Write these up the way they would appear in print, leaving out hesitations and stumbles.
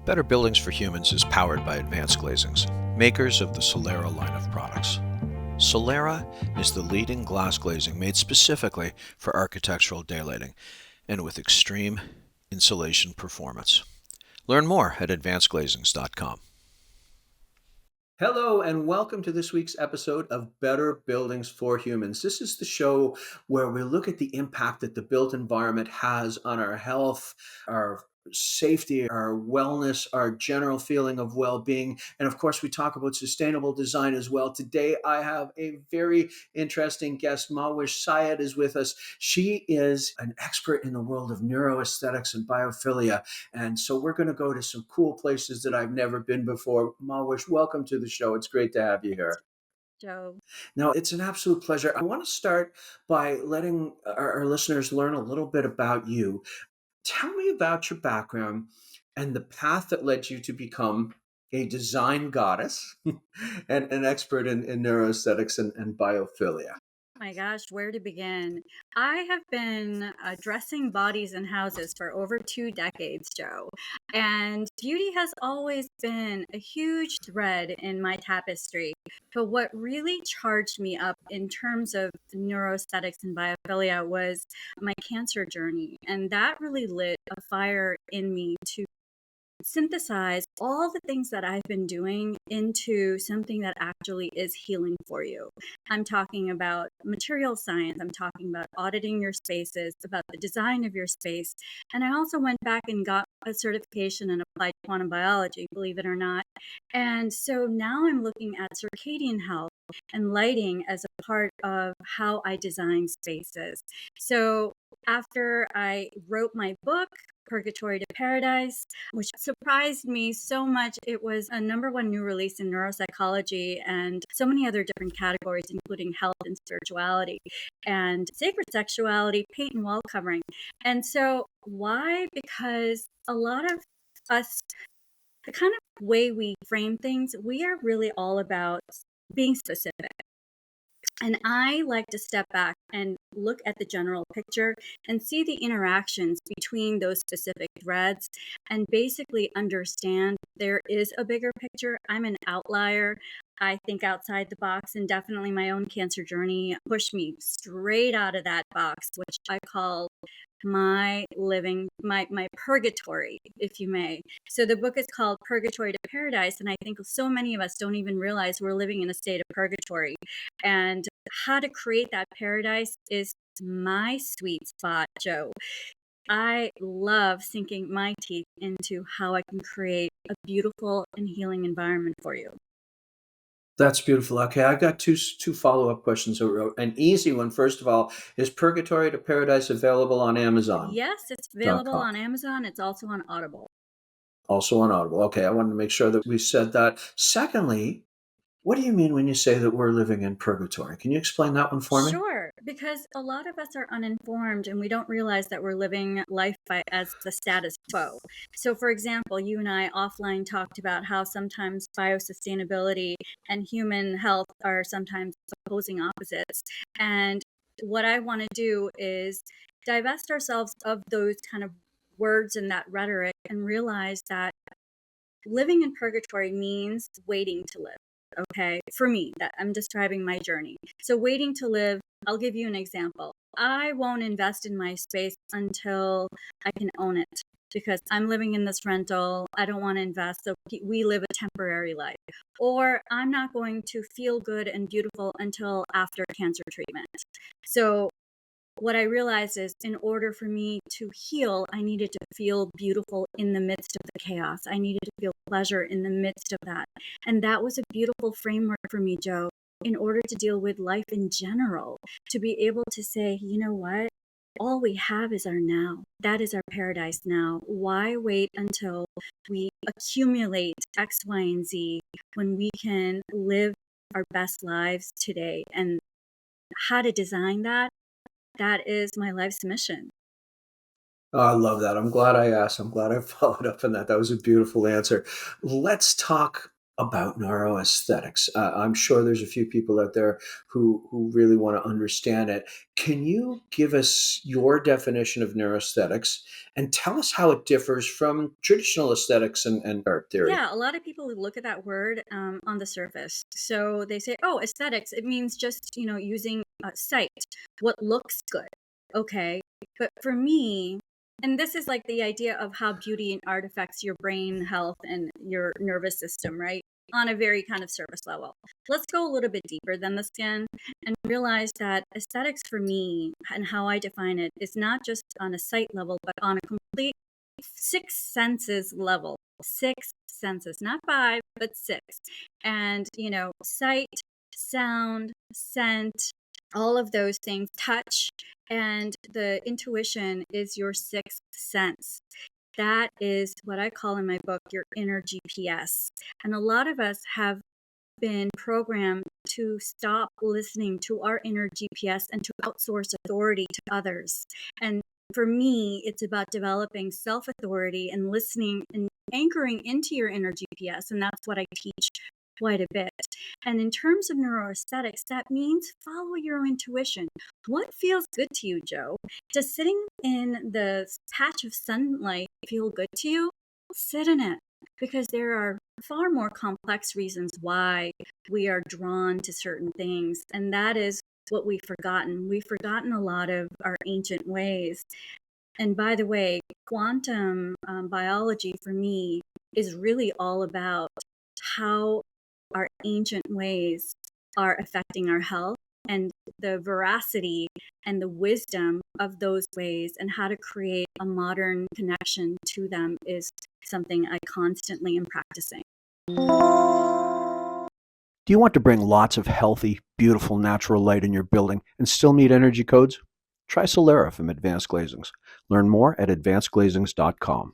Better Buildings for Humans is powered by Advanced Glazings, makers of the Solera line of products. Solera is the leading glass glazing made specifically for architectural daylighting and with extreme insulation performance. Learn more at advancedglazings.com. Hello and welcome to this week's episode of Better Buildings for Humans. This is the show where we look at the impact that the built environment has on our health, our safety, our wellness, our general feeling of well-being. And of course, we talk about sustainable design as well. Today, I have a very interesting guest. Mahwish Syed is with us. She is an expert in the world of neuroaesthetics and biophilia. And so we're going to go to some cool places that I've never been before. Mahwish, welcome to the show. It's great to have you here. Joe. Now, it's an absolute pleasure. I want to start by letting our listeners learn a little bit about you. Tell me about your background and the path that led you to become a design goddess and an expert in neuroaesthetics and biophilia. My gosh, where to begin? I have been dressing bodies and houses for over 2 decades, Joe. And beauty has always been a huge thread in my tapestry. But what really charged me up in terms of neuroaesthetics and biophilia was my cancer journey. And that really lit a fire in me to synthesize all the things that I've been doing into something that actually is healing for you. I'm talking about material science. I'm talking about auditing your spaces, about the design of your space. And I also went back and got a certification in applied quantum biology, believe it or not. And so now I'm looking at circadian health and lighting as a part of how I design spaces. So after I wrote my book, Purgatory to Paradise, which surprised me so much. It was a #1 new release in neuropsychology and so many other different categories, including health and spirituality and sacred sexuality, paint and wall covering. And so why? Because a lot of us, the kind of way we frame things, we are really all about being specific. And I like to step back and look at the general picture and see the interactions between those specific threads and basically understand there is a bigger picture. I'm an outlier. I think outside the box, and definitely my own cancer journey pushed me straight out of that box, which I call my purgatory, if you may. So the book is called Purgatory to Paradise, and I think so many of us don't even realize we're living in a state of purgatory. And how to create that paradise is my sweet spot, Joe. I love sinking my teeth into how I can create a beautiful and healing environment for you. That's beautiful. Okay, I got two follow-up questions. An easy one, first of all, is Purgatory to Paradise available on Amazon? Yes, it's available on Amazon. It's also on Audible. Also on Audible. Okay, I wanted to make sure that we said that. Secondly, what do you mean when you say that we're living in purgatory? Can you explain that one for me? Sure, because a lot of us are uninformed and we don't realize that we're living life as the status quo. So, for example, you and I offline talked about how sometimes biosustainability and human health are sometimes opposing opposites. And what I want to do is divest ourselves of those kind of words and that rhetoric and realize that living in purgatory means waiting to live. Okay, for me, that I'm describing my journey. So waiting to live, I'll give you an example. I won't invest in my space until I can own it because I'm living in this rental. I don't want to invest. So we live a temporary life. Or I'm not going to feel good and beautiful until after cancer treatment. So what I realized is in order for me to heal, I needed to feel beautiful in the midst of the chaos. I needed to feel pleasure in the midst of that. And that was a beautiful framework for me, Joe, in order to deal with life in general, to be able to say, you know what? All we have is our now. That is our paradise now. Why wait until we accumulate X, Y, and Z when we can live our best lives today? And how to design that? That is my life's mission. Oh, I love that. I'm glad I asked. I'm glad I followed up on that. That was a beautiful answer. Let's talk about neuroaesthetics. I'm sure there's a few people out there who really want to understand it. Can you give us your definition of neuroaesthetics and tell us how it differs from traditional aesthetics and art theory? Yeah, a lot of people look at that word on the surface. So they say, oh, aesthetics, it means just, using sight, what looks good. Okay. But for me, and this is like the idea of how beauty and art affects your brain health and your nervous system, right? On a very kind of surface level. Let's go a little bit deeper than the skin and realize that aesthetics for me and how I define it is not just on a sight level, but on a complete six senses level. Six senses, not five, but six. And, sight, sound, scent, all of those things, touch, and the intuition is your sixth sense. That is what I call in my book your inner GPS. And a lot of us have been programmed to stop listening to our inner GPS and to outsource authority to others. And for me, it's about developing self authority and listening and anchoring into your inner GPS. And that's what I teach quite a bit. And in terms of neuroaesthetics, that means follow your intuition. What feels good to you, Joe? Does sitting in the patch of sunlight feel good to you? Sit in it because there are far more complex reasons why we are drawn to certain things. And that is what we've forgotten. We've forgotten a lot of our ancient ways. And by the way, quantum biology for me is really all about how our ancient ways are affecting our health and the veracity and the wisdom of those ways and how to create a modern connection to them is something I constantly am practicing. Do you want to bring lots of healthy, beautiful natural light in your building and still meet energy codes? Try Solera from Advanced Glazings. Learn more at advancedglazings.com.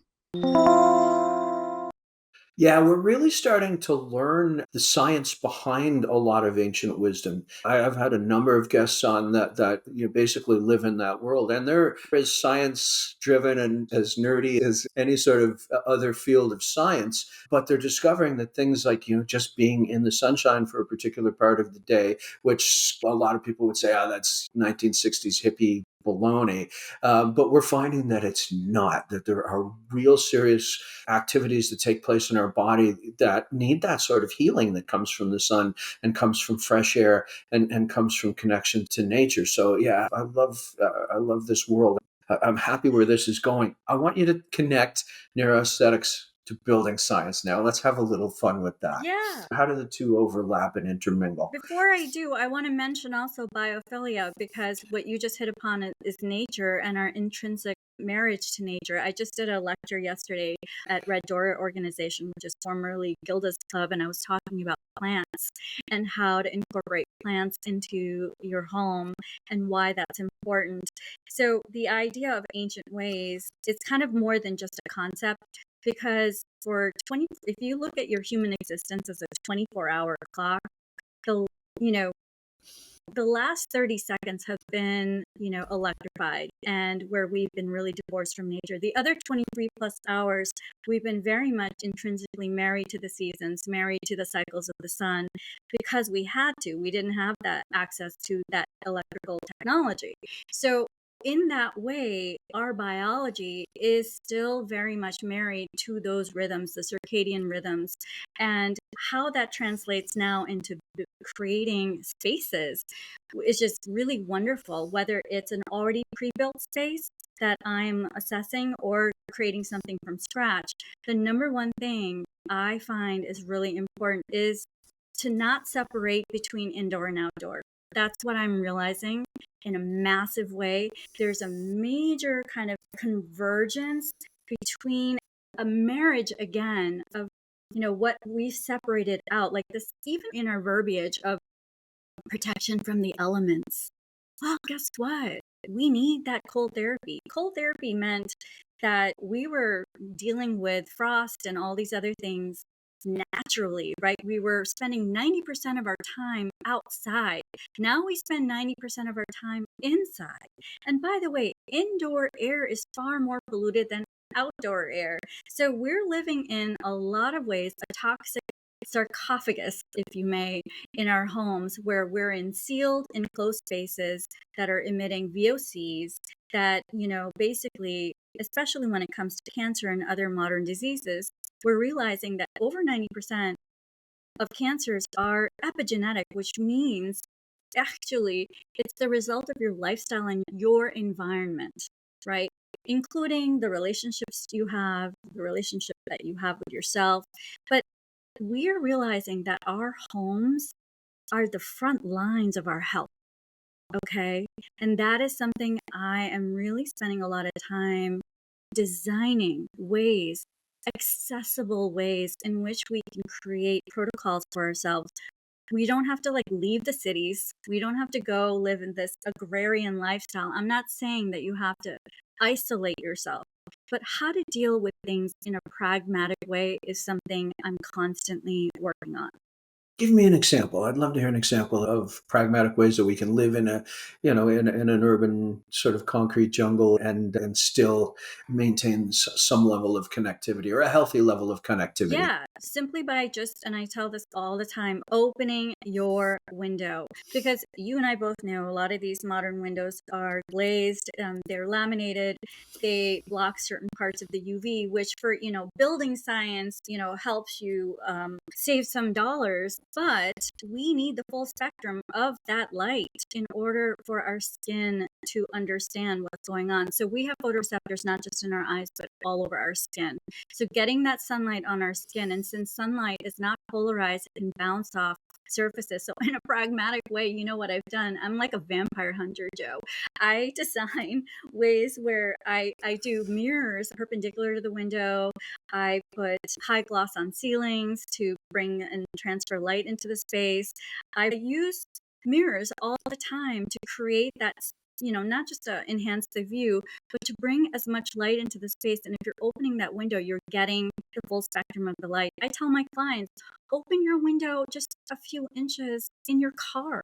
Yeah, we're really starting to learn the science behind a lot of ancient wisdom. I've had a number of guests on that basically live in that world, and they're as science driven and as nerdy as any sort of other field of science. But they're discovering that things like just being in the sunshine for a particular part of the day, which a lot of people would say, "Oh, that's 1960s hippie baloney," but we're finding that it's not. That there are real serious activities that take place in our body that need that sort of healing that comes from the sun and comes from fresh air and comes from connection to nature. So yeah, I love this world. I'm happy where this is going. I want you to connect neuroaesthetics to building science now. Let's have a little fun with that. Yeah. How do the two overlap and intermingle? Before I do, I want to mention also biophilia because what you just hit upon is nature and our intrinsic marriage to nature. I just did a lecture yesterday at Red Door Organization, which is formerly Gilda's Club, and I was talking about plants and how to incorporate plants into your home and why that's important. So the idea of ancient ways, it's kind of more than just a concept because if you look at your human existence as a 24-hour clock, the you know the last 30 seconds have been electrified and where we've been really divorced from nature. The other 23 plus hours we've been very much intrinsically married to the seasons, married to the cycles of the sun, because we didn't have that access to that electrical technology. So in that way, our biology is still very much married to those rhythms, the circadian rhythms, and how that translates now into creating spaces is just really wonderful, whether it's an already pre-built space that I'm assessing or creating something from scratch. The number one thing I find is really important is to not separate between indoor and outdoor. That's what I'm realizing in a massive way. There's a major kind of convergence between a marriage again of what we've separated out, like this, even in our verbiage of protection from the elements. Well, guess what? We need that cold therapy. Cold therapy meant that we were dealing with frost and all these other things naturally, right? We were spending 90% of our time outside. Now we spend 90% of our time inside. And by the way, indoor air is far more polluted than outdoor air. So we're living in a lot of ways a toxic sarcophagus, if you may, in our homes where we're in sealed, enclosed spaces that are emitting VOCs that, basically, especially when it comes to cancer and other modern diseases, we're realizing that over 90% of cancers are epigenetic, which means actually it's the result of your lifestyle and your environment, right? Including the relationships you have, the relationship that you have with yourself. But we are realizing that our homes are the front lines of our health. Okay. And that is something I am really spending a lot of time designing ways, accessible ways in which we can create protocols for ourselves. We don't have to leave the cities. We don't have to go live in this agrarian lifestyle. I'm not saying that you have to isolate yourself, but how to deal with things in a pragmatic way is something I'm constantly working on. Give me an example. I'd love to hear an example of pragmatic ways that we can live in in an urban sort of concrete jungle and still maintain some level of connectivity or a healthy level of connectivity. Yeah, simply by just, and I tell this all the time, opening your window. Because you and I both know a lot of these modern windows are glazed, they're laminated, they block certain parts of the UV, which for, building science, helps you save some dollars. But we need the full spectrum of that light in order for our skin to understand what's going on. So we have photoreceptors not just in our eyes, but all over our skin. So getting that sunlight on our skin, and since sunlight is not polarized, it can bounce off surfaces. So in a pragmatic way, you know what I've done? I'm like a vampire hunter, Joe. I design ways where I do mirrors perpendicular to the window. I put high gloss on ceilings to bring and transfer light into the space. I use mirrors all the time to create that, not just to enhance the view, but to bring as much light into the space. And if you're opening that window, you're getting the full spectrum of the light. I tell my clients, open your window just a few inches in your car.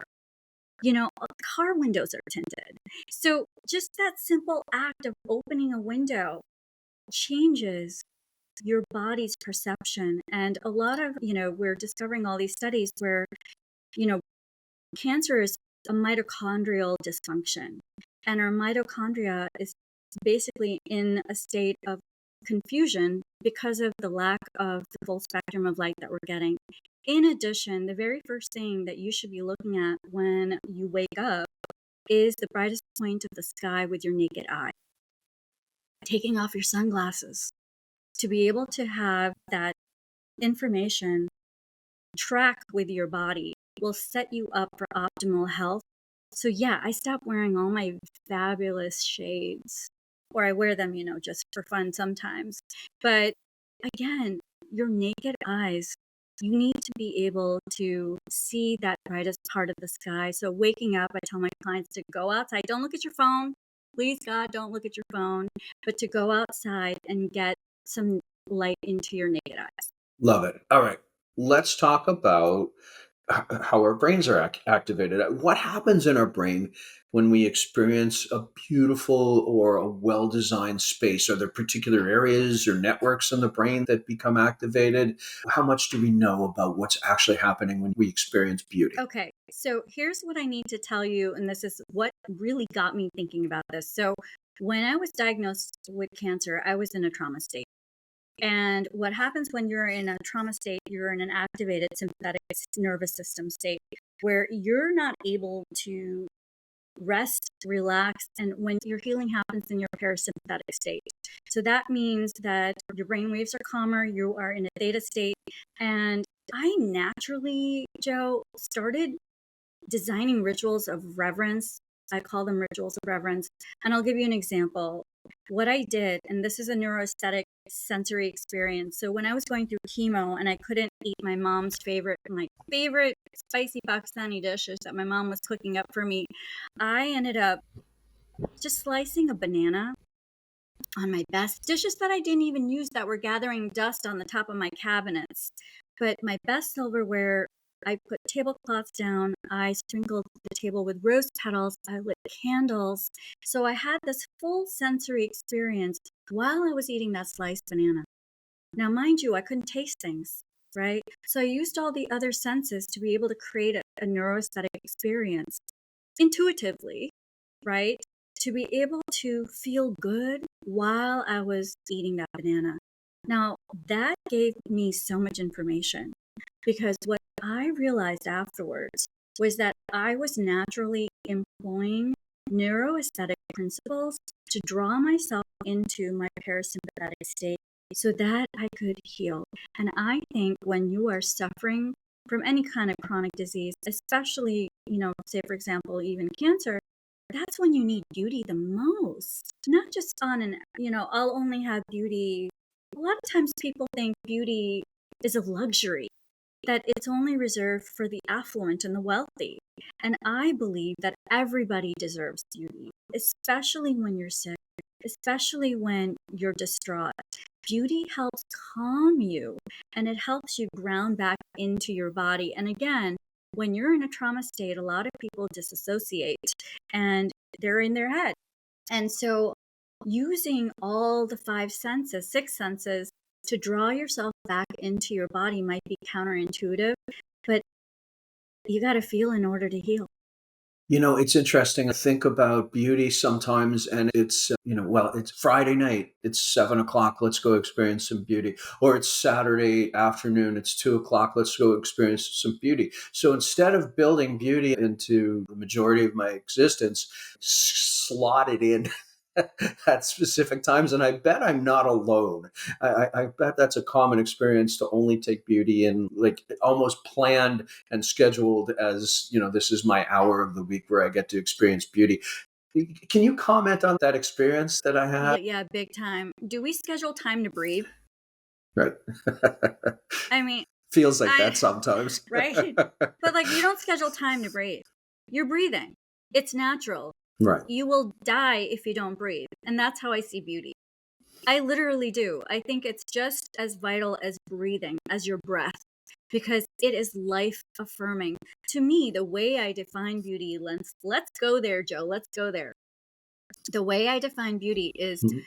Car windows are tinted. So just that simple act of opening a window changes your body's perception. And a lot of, we're discovering all these studies where, you know, cancer is a mitochondrial dysfunction. And our mitochondria is basically in a state of confusion because of the lack of the full spectrum of light that we're getting. In addition, the very first thing that you should be looking at when you wake up is the brightest point of the sky with your naked eye. Taking off your sunglasses to be able to have that information track with your body will set you up for optimal health. So yeah, I stopped wearing all my fabulous shades, or I wear them, just for fun sometimes. But again, your naked eyes, you need to be able to see that brightest part of the sky. So waking up, I tell my clients to go outside. Don't look at your phone. Please, God, don't look at your phone, but to go outside and get some light into your naked eyes. Love it. All right. Let's talk about how our brains are activated. What happens in our brain when we experience a beautiful or a well designed space? Are there particular areas or networks in the brain that become activated? How much do we know about what's actually happening when we experience beauty? Okay, so here's what I need to tell you, and this is what really got me thinking about this. So, when I was diagnosed with cancer, I was in a trauma state. And what happens when you're in a trauma state, you're in an activated sympathetic nervous system state where you're not able to rest, relax, and when your healing happens in your parasympathetic state. So that means that your brain waves are calmer, you are in a theta state. And I naturally, Joe, started designing rituals of reverence. I call them rituals of reverence. And I'll give you an example. What I did, and this is a neuroaesthetic sensory experience. So when I was going through chemo and I couldn't eat my favorite spicy Pakistani dishes that my mom was cooking up for me, I ended up just slicing a banana on my best dishes that I didn't even use that were gathering dust on the top of my cabinets. But my best silverware, I put tablecloths down, I sprinkled the table with rose petals, I lit candles. So I had this full sensory experience while I was eating that sliced banana. Now, mind you, I couldn't taste things. right? So I used all the other senses to be able to create a neuroaesthetic experience intuitively, right? To be able to feel good while I was eating that banana. Now, that gave me so much information because what I realized afterwards was that I was naturally employing neuroaesthetic principles to draw myself into my parasympathetic state so that I could heal. And I think when you are suffering from any kind of chronic disease, especially, say, for example, even cancer, that's when you need beauty the most. Not just I'll only have beauty. A lot of times people think beauty is a luxury, that it's only reserved for the affluent and the wealthy. And I believe that everybody deserves beauty, especially when you're sick, especially when you're distraught. Beauty helps calm you and it helps you ground back into your body. And again, when you're in a trauma state, a lot of people disassociate and they're in their head. And so using all the five senses, six senses, to draw yourself back into your body might be counterintuitive, but you got to feel in order to heal. It's interesting. I think about beauty sometimes, and well, it's Friday night. It's 7 o'clock. Let's go experience some beauty. Or it's Saturday afternoon. It's 2 o'clock. Let's go experience some beauty. So instead of building beauty into the majority of my existence, slot it in at specific times. And I bet I'm not alone. I bet that's a common experience to only take beauty in like almost planned and scheduled as, this is my hour of the week where I get to experience beauty. Can you comment on that experience that I had? Yeah, big time. Do we schedule time to breathe? Right. I mean, Feels like I, that sometimes. right? But like, you don't schedule time to breathe. You're breathing, it's natural. Right. You will die if you don't breathe. And that's how I see beauty. I literally do. I think it's just as vital as breathing, as your breath, because it is life affirming. To me, the way I define beauty, let's go there, Joe. Let's go there. The way I define beauty is Mhm.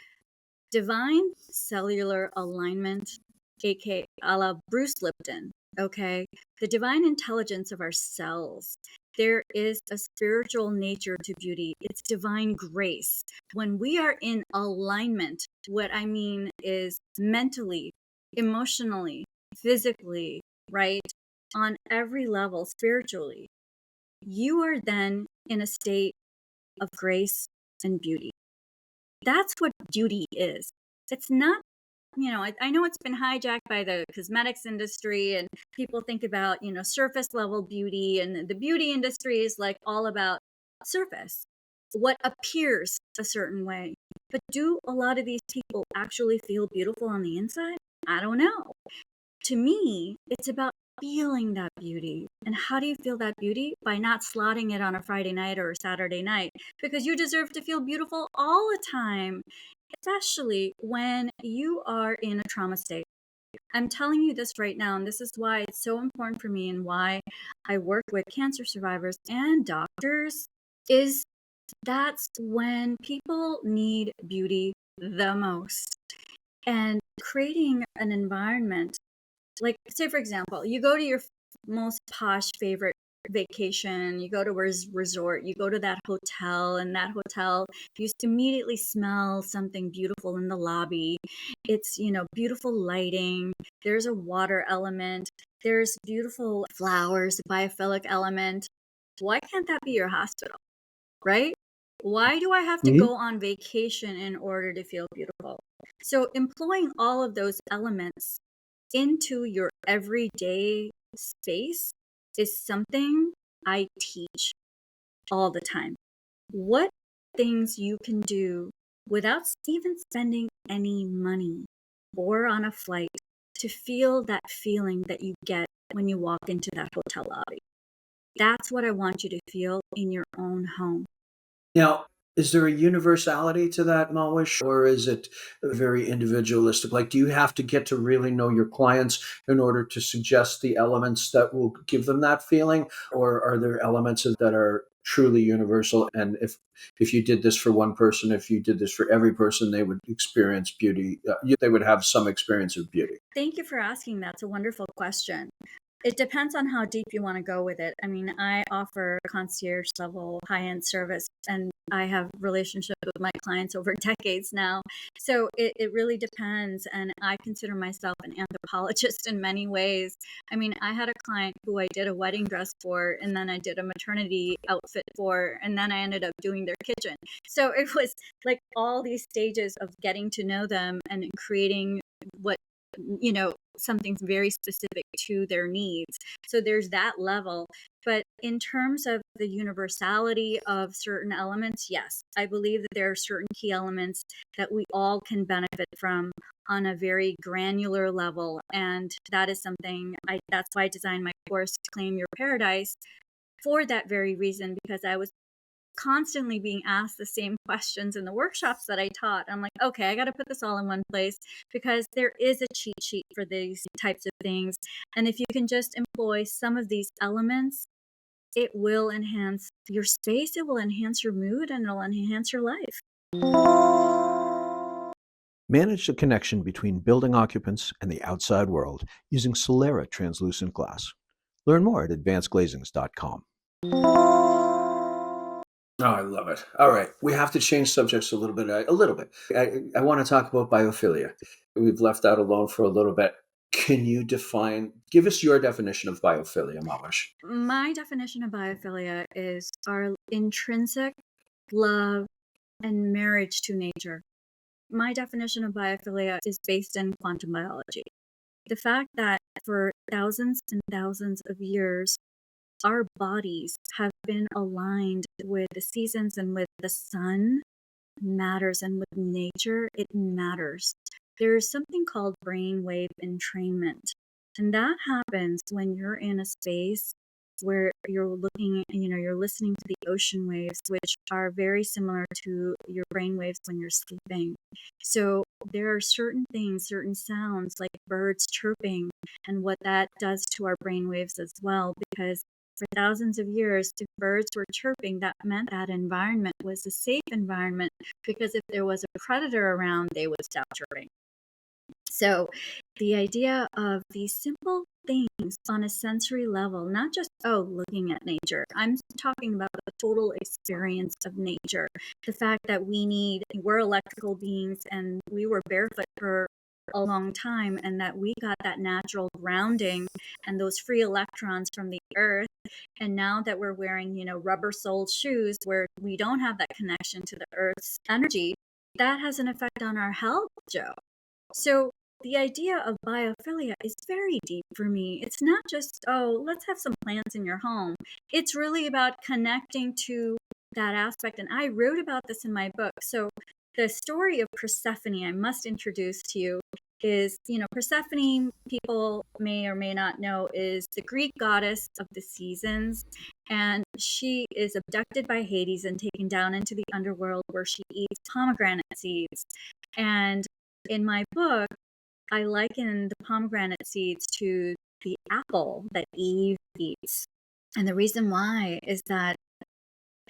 divine cellular alignment, aka a la Bruce Lipton. Okay, the divine intelligence of our cells. There is a spiritual nature to beauty. It's divine grace. When we are in alignment, what I mean is mentally, emotionally, physically, right? On every level, spiritually, you are then in a state of grace and beauty. That's what beauty is. It's not, I know it's been hijacked by the cosmetics industry and people think about, surface level beauty, and the beauty industry is like all about surface, what appears a certain way. But do a lot of these people actually feel beautiful on the inside? I don't know. To me, it's about feeling that beauty. And how do you feel that beauty? By not slotting it on a Friday night or a Saturday night, because you deserve to feel beautiful all the time, especially when you are in a trauma state. I'm telling you this right now, and this is why it's so important for me and why I work with cancer survivors and doctors, is that's when people need beauty the most. And creating an environment, like, say, for example, you go to your most posh favorite vacation, you go to a resort, you go to that hotel, and that hotel, you immediately smell something beautiful in the lobby. It's, beautiful lighting, there's a water element, there's beautiful flowers, a biophilic element. Why can't that be your hospital, right? Why do I have to Mhm. go on vacation in order to feel beautiful? So employing all of those elements into your everyday space is something I teach all the time. What things you can do without even spending any money or on a flight to feel that feeling that you get when you walk into that hotel lobby. That's what I want you to feel in your own home. Now, is there a universality to that, Malwish, or is it very individualistic? Like, do you have to get to really know your clients in order to suggest the elements that will give them that feeling, or are there elements that are truly universal. And if you did this for one person, if you did this for every person, they would experience beauty. They would have some experience of beauty. Thank you for asking. That's a wonderful question. It depends on how deep you want to go with it. I mean, I offer concierge level high-end service, and I have relationships with my clients over decades now. So it really depends. And I consider myself an anthropologist in many ways. I mean, I had a client who I did a wedding dress for, and then I did a maternity outfit for, and then I ended up doing their kitchen. So it was like all these stages of getting to know them and creating what something very specific to their needs. So there's that level. But in terms of the universality of certain elements, yes, I believe that there are certain key elements that we all can benefit from on a very granular level. And that is something that's why I designed my course, Claim Your Paradise, for that very reason, because I was constantly being asked the same questions in the workshops that I taught. I'm like, okay, I got to put this all in one place because there is a cheat sheet for these types of things. And if you can just employ some of these elements, it will enhance your space, it will enhance your mood, and it'll enhance your life. Manage the connection between building occupants and the outside world using Solera translucent glass. Learn more at advancedglazings.com. Oh, I love it. All right. We have to change subjects a little bit. A little bit. I want to talk about biophilia. We've left that alone for a little bit. Can you give us your definition of biophilia, Mahwish? My definition of biophilia is our intrinsic love and marriage to nature. My definition of biophilia is based in quantum biology. The fact that for thousands and thousands of years, our bodies have been aligned with the seasons and with the sun matters, and with nature, it matters. There's something called brainwave entrainment, and that happens when you're in a space where you're looking, you're listening to the ocean waves, which are very similar to your brain waves when you're sleeping. So there are certain things, certain sounds like birds chirping, and what that does to our brain waves as well, because for thousands of years, if birds were chirping, that meant that environment was a safe environment, because if there was a predator around, they would stop chirping. So the idea of these simple things on a sensory level, not just, looking at nature. I'm talking about the total experience of nature. The fact that we're electrical beings and we were barefoot for a long time, and that we got that natural grounding and those free electrons from the earth. And now that we're wearing, rubber soled shoes where we don't have that connection to the earth's energy, that has an effect on our health, Joe. So the idea of biophilia is very deep for me. It's not just, let's have some plants in your home. It's really about connecting to that aspect. And I wrote about this in my book. So the story of Persephone, I must introduce to you, is, Persephone, people may or may not know, is the Greek goddess of the seasons. And she is abducted by Hades and taken down into the underworld, where she eats pomegranate seeds. And in my book, I liken the pomegranate seeds to the apple that Eve eats. And the reason why is that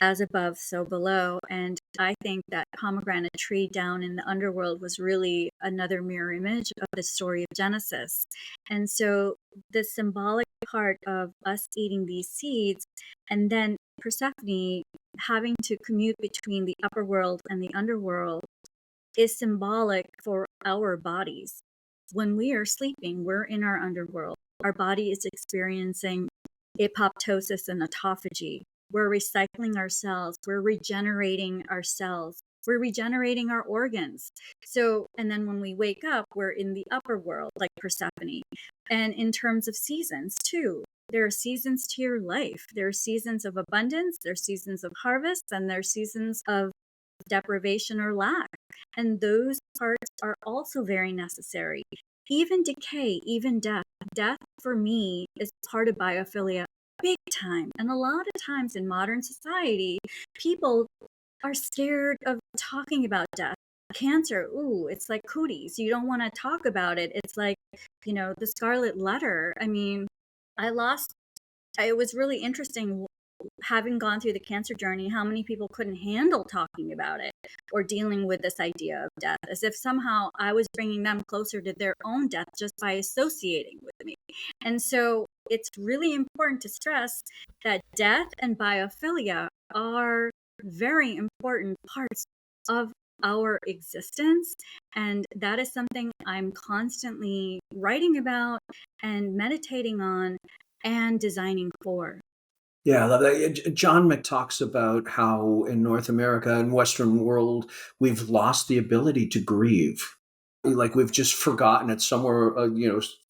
as above, so below. And I think that pomegranate tree down in the underworld was really another mirror image of the story of Genesis. And so the symbolic part of us eating these seeds, and then Persephone having to commute between the upper world and the underworld, is symbolic for our bodies. When we are sleeping, we're in our underworld. Our body is experiencing apoptosis and autophagy. We're recycling our cells. We're regenerating our cells. We're regenerating our organs. So, and then when we wake up, we're in the upper world, like Persephone. And in terms of seasons, too, there are seasons to your life. There are seasons of abundance, there are seasons of harvest, and there are seasons of deprivation or lack. And those parts are also very necessary. Even decay, even death. Death for me is part of biophilia, big time. And a lot of times in modern society, people are scared of talking about death. Cancer, ooh, it's like cooties. You don't want to talk about it. It's like, the scarlet letter. I mean, it was really interesting. having gone through the cancer journey, how many people couldn't handle talking about it or dealing with this idea of death, as if somehow I was bringing them closer to their own death just by associating with me. And so it's really important to stress that death and biophilia are very important parts of our existence. And that is something I'm constantly writing about and meditating on and designing for. Yeah, I love that. John Mc talks about how in North America and Western world we've lost the ability to grieve. Like we've just forgotten it somewhere,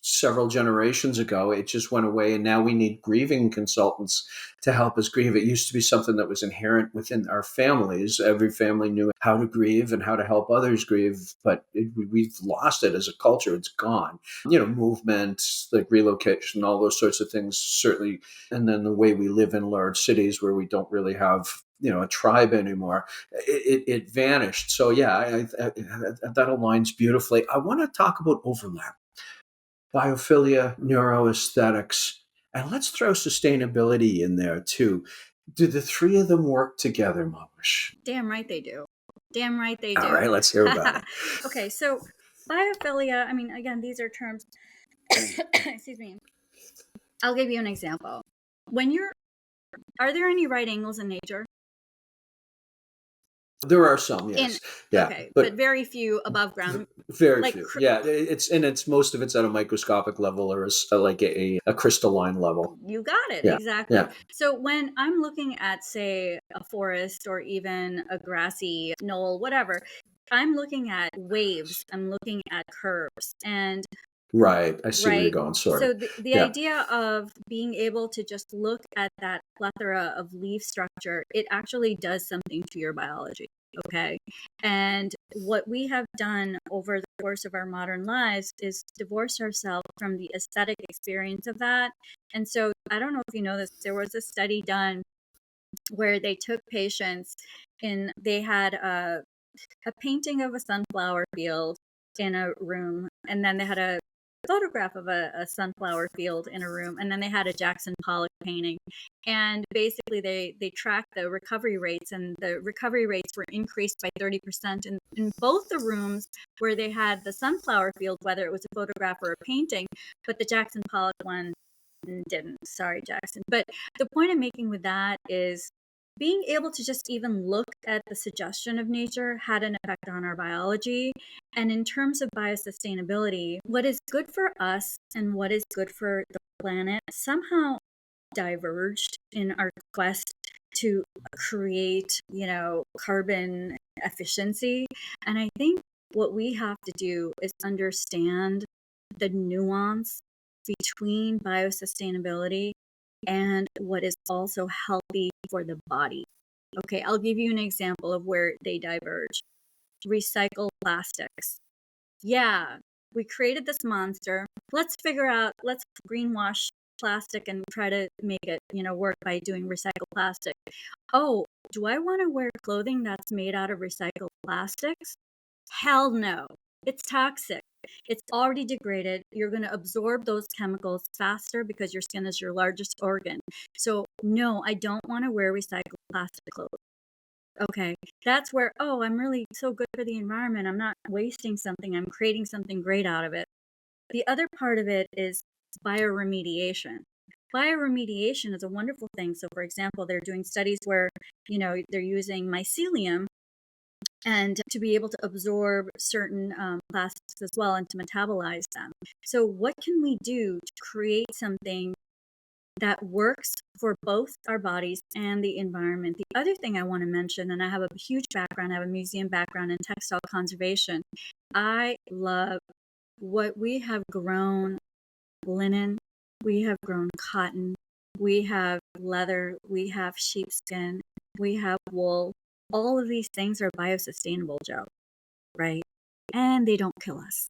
several generations ago. It just went away, and now we need grieving consultants to help us grieve. It used to be something that was inherent within our families. Every family knew how to grieve and how to help others grieve, but we've lost it as a culture. It's gone. Movement, like relocation, all those sorts of things, certainly. And then the way we live in large cities where we don't really have a tribe anymore, it vanished. So yeah, that aligns beautifully. I want to talk about overlap: biophilia, neuroaesthetics, and let's throw sustainability in there too. Do the three of them work together, Mahwish? Damn right they do. Damn right they All do. right, let's hear about it. Okay, so biophilia, I mean, again, these are terms, excuse me. I'll give you an example. When you're, are there any right angles in nature? There are some, In, yes, yeah, okay, but but very few above ground. very Like, few. Yeah, it's most of it's at a microscopic level or like a crystalline level. you got it, Yeah, exactly. yeah. So when I'm looking at, say, a forest or even a grassy knoll, whatever, I'm looking at waves, I'm looking at curves. And Right. I see where you're right. going, sort of. So the Yeah. idea of being able to just look at that plethora of leaf structure, it actually does something to your biology. Okay. And what we have done over the course of our modern lives is divorce ourselves from the aesthetic experience of that. And so I don't know if you know this, there was a study done where they took patients and they had a painting of a sunflower field in a room, and then they had a photograph of a sunflower field in a room, and then they had a Jackson Pollock painting. And basically they tracked the recovery rates, and the recovery rates were increased by 30% in both the rooms where they had the sunflower field, whether it was a photograph or a painting. But the Jackson Pollock one didn't. Sorry, Jackson. But the point I'm making with that is being able to just even look at the suggestion of nature had an effect on our biology. And in terms of biosustainability, what is good for us and what is good for the planet somehow diverged in our quest to create, carbon efficiency. And I think what we have to do is understand the nuance between biosustainability and what is also healthy for the body. Okay, I'll give you an example of where they diverge. Recycle plastics. Yeah, we created this monster. Let's greenwash plastic and try to make it, work by doing recycled plastic. Oh, do I want to wear clothing that's made out of recycled plastics? Hell no. It's toxic. It's already degraded. You're going to absorb those chemicals faster because your skin is your largest organ. So, no, I don't want to wear recycled plastic clothes. Okay. That's where, oh, I'm really so good for the environment. I'm not wasting something, I'm creating something great out of it. The other part of it is bioremediation. Bioremediation is a wonderful thing. So, for example, they're doing studies where, they're using mycelium and to be able to absorb certain plastics as well and to metabolize them. So, what can we do to create something that works for both our bodies and the environment? The other thing I want to mention, and I have a huge background, I have a museum background in textile conservation. I love what we have grown: linen, we have grown cotton, we have leather, we have sheepskin, we have wool. All of these things are biosustainable, Joe, right? And they don't kill us.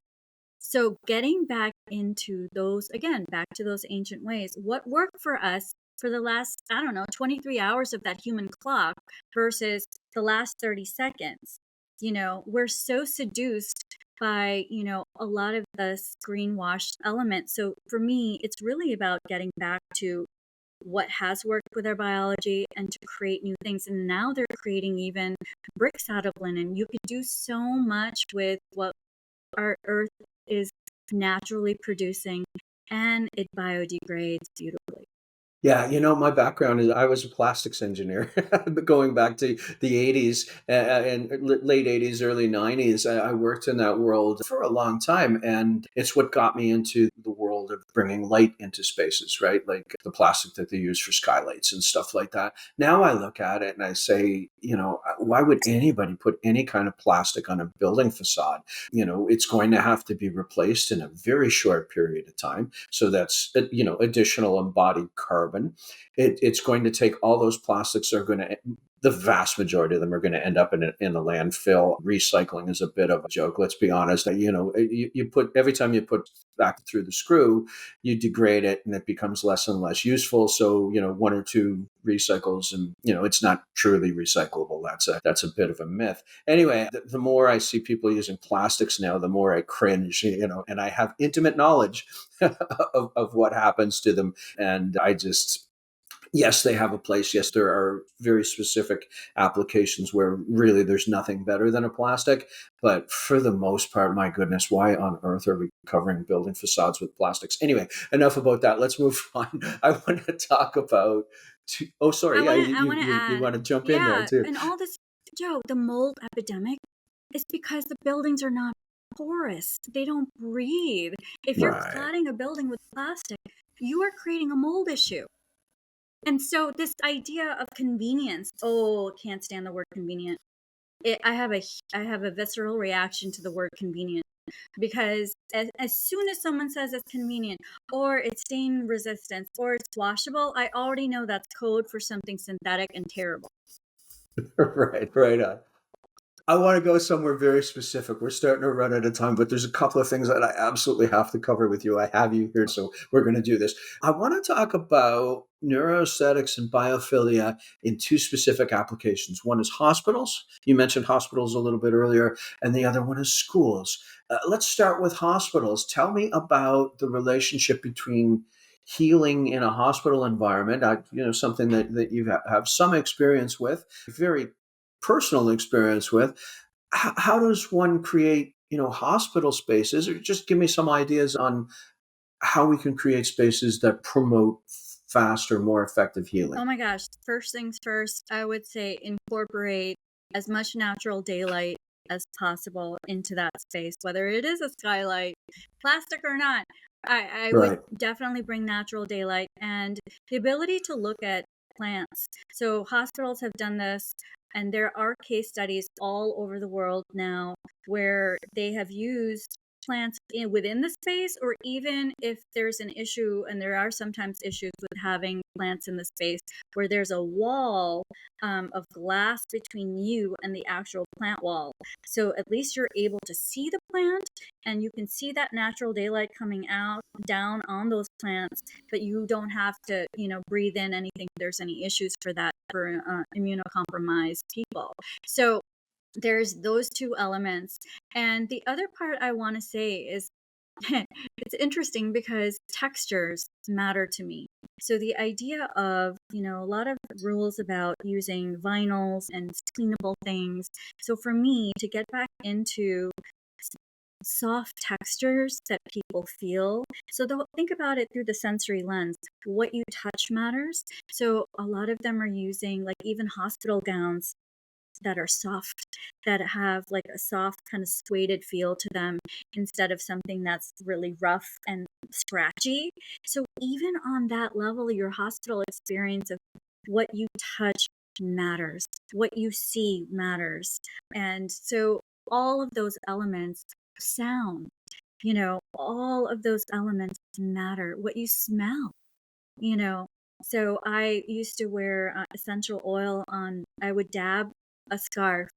So getting back into those, again, back to those ancient ways, what worked for us for the last, I don't know, 23 hours of that human clock versus the last 30 seconds. We're so seduced by, a lot of the greenwashed elements. So for me, it's really about getting back to what has worked with our biology and to create new things. And now they're creating even bricks out of linen. You could do so much with what our earth is naturally producing, and it biodegrades beautifully. Yeah, my background is I was a plastics engineer, but going back to the 80s and late 80s, early 90s, I worked in that world for a long time. And it's what got me into the world of bringing light into spaces, right? Like the plastic that they use for skylights and stuff like that. Now I look at it and I say, why would anybody put any kind of plastic on a building facade? It's going to have to be replaced in a very short period of time. So that's, additional embodied carbon. It's going to take all those plastics are going to, the vast majority of them are going to end up in a landfill. Recycling is a bit of a joke. Let's be honest. You put, every time you put back through the screw, you degrade it and it becomes less and less useful. So, one or two recycles and, it's not truly recyclable. That's a bit of a myth. Anyway, the more I see people using plastics now, the more I cringe, and I have intimate knowledge of what happens to them. And I just, yes, they have a place. Yes, there are very specific applications where really there's nothing better than a plastic. But for the most part, my goodness, why on earth are we covering building facades with plastics? Anyway, enough about that. Let's move on. I want to talk about. Oh, sorry. Yeah, I want to you add, want to jump in there yeah, too. and all this, Joe, the mold epidemic is because the buildings are not porous. They don't breathe. If you're Right. cladding a building with plastic, you are creating a mold issue. And so this idea of convenience, oh, can't stand the word convenient. I have a visceral reaction to the word convenient because as soon as someone says it's convenient or it's stain resistant or it's washable, I already know that's code for something synthetic and terrible. Right. Right on. I want to go somewhere very specific. We're starting to run out of time, but there's a couple of things that I absolutely have to cover with you. I have you here, so we're going to do this. I want to talk about neuroaesthetics and biophilia in two specific applications. One is hospitals. You mentioned hospitals a little bit earlier, and the other one is schools. Let's start with hospitals. Tell me about the relationship between healing in a hospital environment. Something that you have some experience with, very personal experience with. How does one create, hospital spaces? Or just give me some ideas on how we can create spaces that promote faster, more effective healing. Oh my gosh. First things first, I would say incorporate as much natural daylight as possible into that space, whether it is a skylight, plastic or not. I would Right. definitely bring natural daylight and the ability to look at plants. So hospitals have done this, and there are case studies all over the world now where they have used plants within the space, or even if there's an issue, and there are sometimes issues with having plants in the space where there's a wall of glass between you and the actual plant wall. So at least you're able to see the plant and you can see that natural daylight coming out down on those plants, but you don't have to, breathe in anything if there's any issues for that for immunocompromised people. So there's those two elements. And the other part I want to say is it's interesting because textures matter to me. So the idea of, a lot of rules about using vinyls and cleanable things. So for me to get back into soft textures that people feel. So they'll think about it through the sensory lens. What you touch matters. So a lot of them are using like even hospital gowns that are soft, that have like a soft kind of suede feel to them instead of something that's really rough and scratchy. So even on that level, your hospital experience of what you touch matters, what you see matters. And so all of those elements, sound, all of those elements matter. What you smell, you know. So I used to wear essential oil on, I would dab a scarf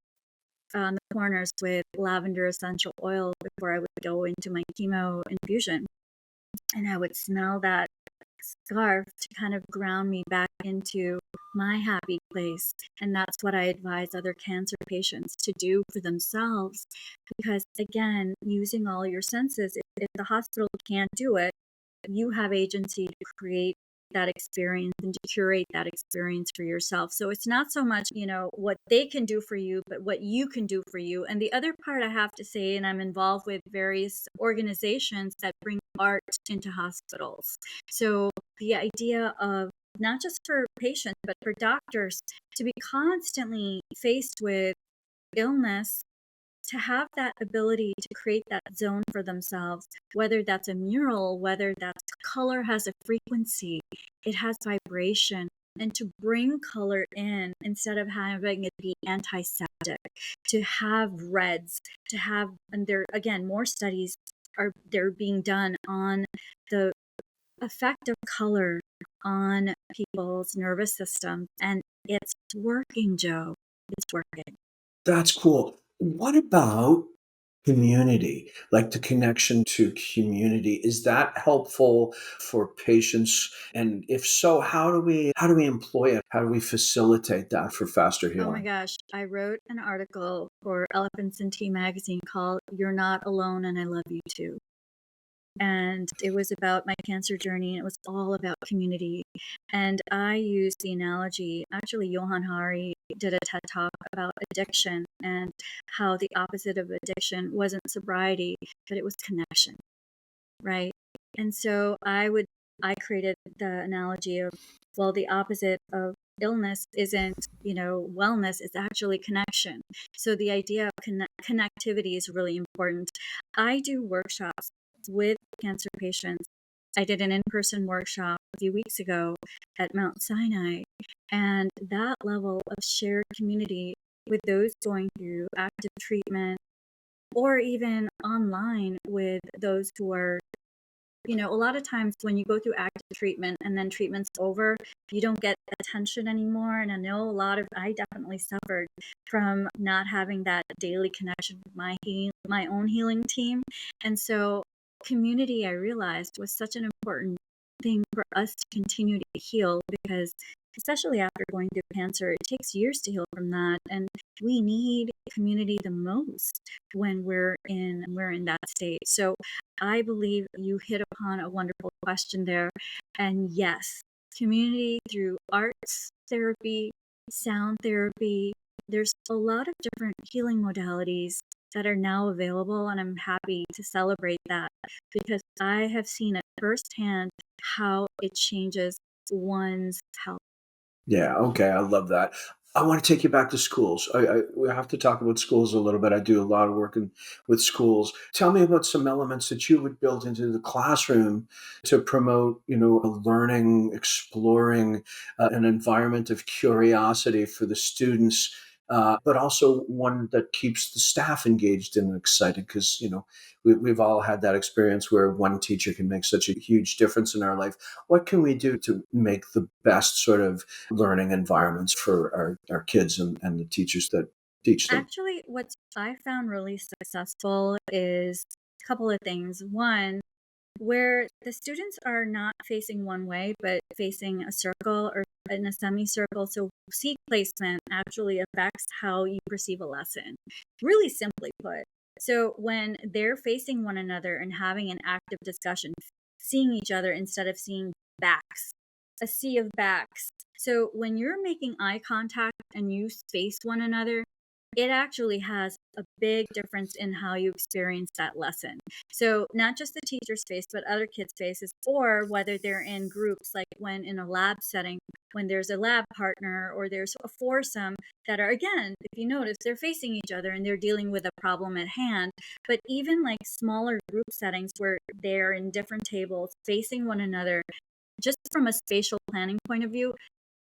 on the corners with lavender essential oil before I would go into my chemo infusion. And I would smell that scarf to kind of ground me back into my happy place. And that's what I advise other cancer patients to do for themselves. Because again, using all your senses, if the hospital can't do it, you have agency to create that experience and to curate that experience for yourself. So it's not so much, what they can do for you, but what you can do for you. And the other part I have to say, and I'm involved with various organizations that bring art into hospitals. So the idea of not just for patients, but for doctors to be constantly faced with illness, to have that ability to create that zone for themselves, whether that's a mural, whether that's color has a frequency, it has vibration, and to bring color in instead of having it be antiseptic, to have reds, to have, and there again, more studies they're being done on the effect of color on people's nervous system, and it's working, Joe. It's working. That's cool. What about community? Like the connection to community, is that helpful for patients? And if so, how do we employ it? How do we facilitate that for faster Oh my healing? gosh, I wrote an article for Elephants and Tea magazine called "You're Not Alone and I Love You Too." And it was about my cancer journey, and it was all about community. And I used the analogy, actually, Johan Hari did a TED talk about addiction and how the opposite of addiction wasn't sobriety, but it was connection, right? And so I created the analogy of, well, the opposite of illness isn't, wellness, it's actually connection. So the idea of connectivity is really important. I do workshops with cancer patients. I did an in-person workshop a few weeks ago at Mount Sinai, and that level of shared community with those going through active treatment or even online with those who are, a lot of times when you go through active treatment and then treatment's over, you don't get attention anymore. And I know I definitely suffered from not having that daily connection with my own healing team. And so community, I realized, was such an important thing for us to continue to heal, because especially after going through cancer, it takes years to heal from that. And we need community the most when we're in that state. So I believe you hit upon a wonderful question there. And yes, community through arts therapy, sound therapy, there's a lot of different healing modalities that are now available. And I'm happy to celebrate that, because I have seen it firsthand how it changes one's health. Yeah, okay, I love that. I want to take you back to schools. We have to talk about schools a little bit. I do a lot of work with schools. Tell me about some elements that you would build into the classroom to promote, a learning, exploring, an environment of curiosity for the students, but also one that keeps the staff engaged and excited. Because we've all had that experience where one teacher can make such a huge difference in our life. What can we do to make the best sort of learning environments for our kids and the teachers that teach them? Actually, what I found really successful is a couple of things. One, where the students are not facing one way, but facing a circle or in a semicircle. So seat placement actually affects how you perceive a lesson, really simply put. So when they're facing one another and having an active discussion, seeing each other instead of seeing backs, a sea of backs. So when you're making eye contact and you face one another, it actually has a big difference in how you experience that lesson. So not just the teacher's face, but other kids' faces, or whether they're in groups, like when in a lab setting, when there's a lab partner or there's a foursome that are, again, if you notice, they're facing each other and they're dealing with a problem at hand. But even like smaller group settings where they're in different tables facing one another, just from a spatial planning point of view,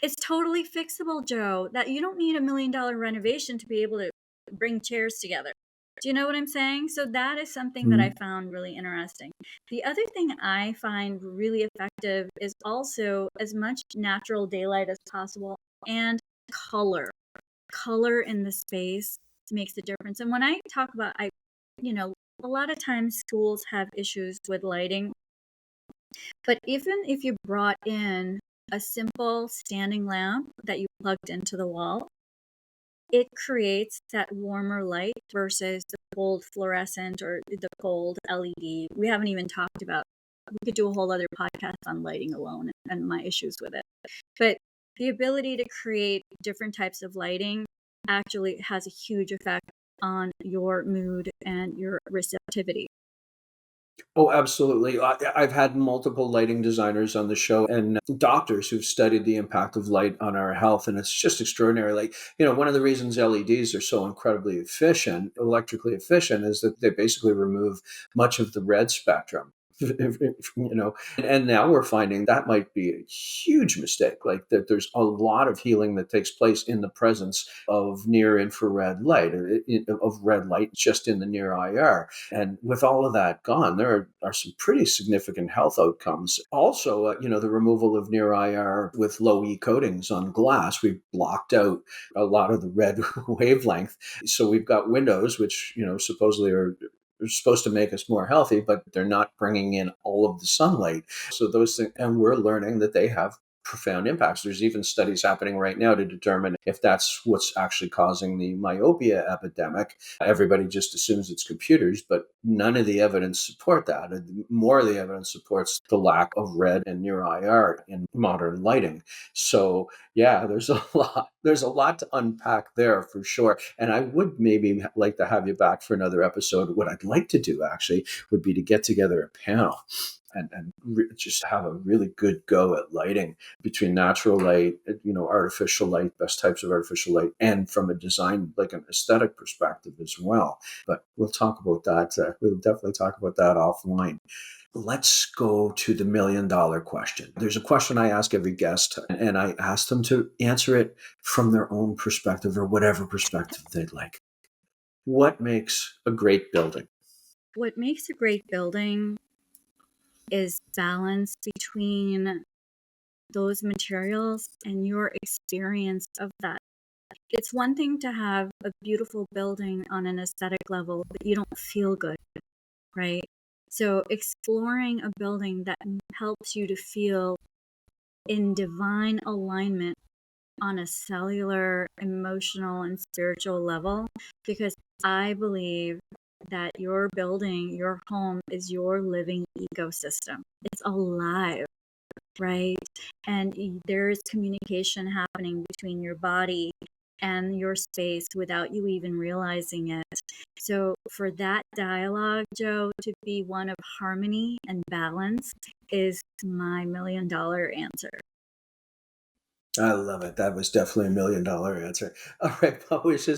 it's totally fixable, Joe. That you don't need $1 million renovation to be able to bring chairs together. Do you know what I'm saying? So that is something that I Mhm. found really interesting. The other thing I find really effective is also as much natural daylight as possible and color. Color in the space makes a difference. And when I talk about, you know, a lot of times schools have issues with lighting, but even if you brought in a simple standing lamp that you plugged into the wall, it creates that warmer light versus the cold fluorescent or the cold LED. We haven't even talked about we could do a whole other podcast on lighting alone and my issues with it. But the ability to create different types of lighting actually has a huge effect on your mood and your receptivity. Oh, absolutely. I've had multiple lighting designers on the show and doctors who've studied the impact of light on our health. And it's just extraordinary. Like, one of the reasons LEDs are so incredibly efficient, electrically efficient, is that they basically remove much of the red spectrum. And now we're finding that might be a huge mistake. Like that, there's a lot of healing that takes place in the presence of near infrared light, of red light just in the near IR. And with all of that gone, there are some pretty significant health outcomes. Also, the removal of near IR with low E coatings on glass, we've blocked out a lot of the red wavelength. So we've got windows, which, supposedly are supposed to make us more healthy, but they're not bringing in all of the sunlight. So those things, and we're learning that they have profound impacts. There's even studies happening right now to determine if that's what's actually causing the myopia epidemic. Everybody just assumes it's computers, but none of the evidence support that. More of the evidence supports the lack of red and near IR in modern lighting. So yeah, there's a lot to unpack there for sure. And I would maybe like to have you back for another episode. What I'd like to do actually would be to get together a panel and just have a really good go at lighting between natural light, artificial light, best types of artificial light, and from a design, like an aesthetic perspective as well. But we'll talk about that. We'll definitely talk about that offline. Let's go to the $1,000,000 question. There's a question I ask every guest, and I ask them to answer it from their own perspective or whatever perspective they'd like. What makes a great building? What makes a great building is balance between those materials and your experience of that. It's one thing to have a beautiful building on an aesthetic level, but you don't feel good, right? So exploring a building that helps you to feel in divine alignment on a cellular, emotional, and spiritual level, because I believe that your building, your home, is your living ecosystem. It's alive, right? And there is communication happening between your body and your space without you even realizing it. So for that dialogue, Joe, to be one of harmony and balance is my $1,000,000 answer. I love it. That was definitely $1,000,000 answer. All right, Mahwish,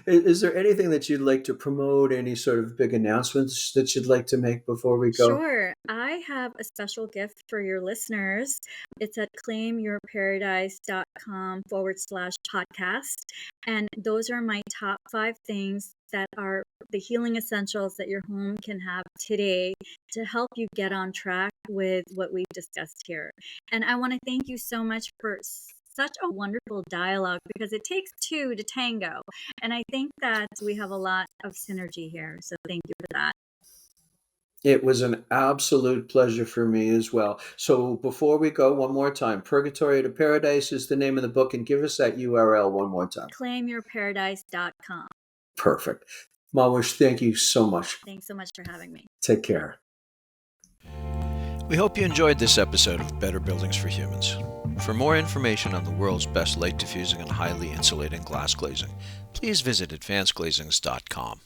is there anything that you'd like to promote? Any sort of big announcements that you'd like to make before we go? Sure. I have a special gift for your listeners. It's at claimyourparadise.com/podcast. And those are my top 5 things that are the healing essentials that your home can have today to help you get on track with what we've discussed here. And I want to thank you so much for such a wonderful dialogue, because it takes two to tango. And I think that we have a lot of synergy here. So thank you for that. It was an absolute pleasure for me as well. So before we go, one more time, Purgatory to Paradise is the name of the book, and give us that URL one more time. Claimyourparadise.com. Perfect. Mahwish, thank you so much. Thanks so much for having me. Take care. We hope you enjoyed this episode of Better Buildings for Humans. For more information on the world's best light diffusing and highly insulating glass glazing, please visit advancedglazings.com.